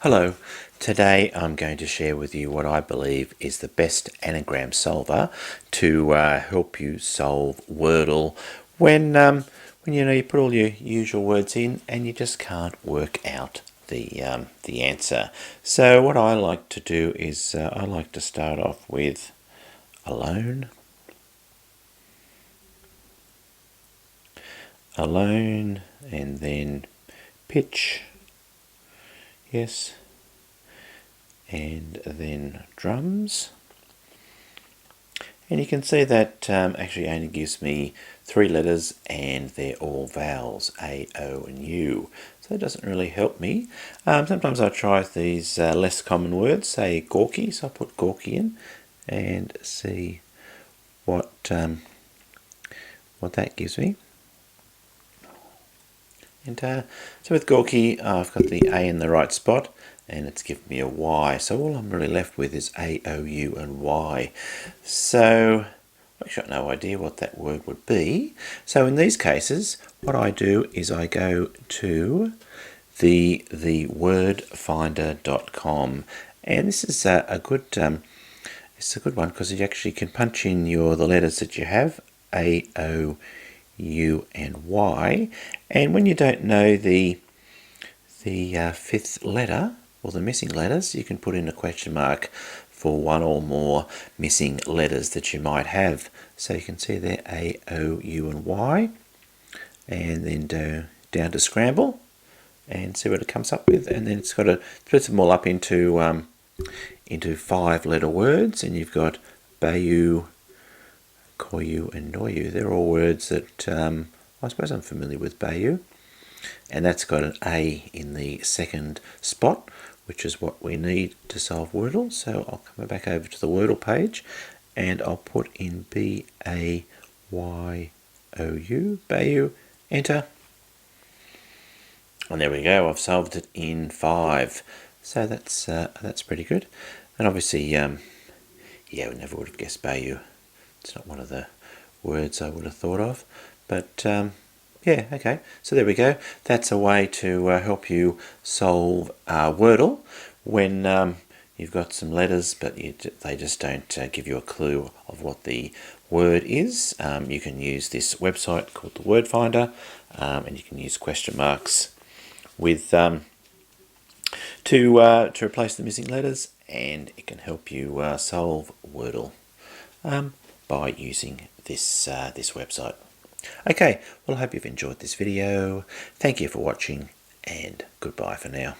Hello, today I'm going to share with you what I believe is the best anagram solver to help you solve Wordle when you put all your usual words in and you just can't work out the answer. So what I like to do is I like to start off with alone, and then pitch, yes, and then drums. And you can see that actually only gives me 3 letters and they're all vowels, A, O and U. So it doesn't really help me. Sometimes I try these less common words, say gawky, so I put gawky in and see what that gives me. And so with gawky, I've got the A in the right spot and it's given me a Y. So all I'm really left with is A, O, U and Y. So I've got no idea what that word would be. So in these cases, what I do is I go to the wordfinder.com, and this is a good one because you actually can punch in the letters that you have, A, O, U and Y, and when you don't know the fifth letter or the missing letters, you can put in a question mark for one or more missing letters that you might have. So you can see there A, O, U and Y, and then down to scramble and see what it comes up with, and then it's got to split them all up into 5-letter words, and you've got Bayou, Koyu and Noyu. They're all words that I suppose I'm familiar with Bayou, and that's got an A in the second spot, which is what we need to solve Wordle. So I'll come back over to the Wordle page and I'll put in B-A-Y-O-U, Bayou, enter. And there we go, I've solved it in 5. So that's pretty good. And obviously, yeah, we never would have guessed Bayou. It's not one of the words I would have thought of. But yeah, okay, so there we go. That's a way to help you solve Wordle when you've got some letters but they just don't give you a clue of what the word is. You can use this website called the Word Finder, and you can use question marks with to replace the missing letters, and it can help you solve Wordle by using this website. Okay, well I hope you've enjoyed this video. Thank you for watching and goodbye for now.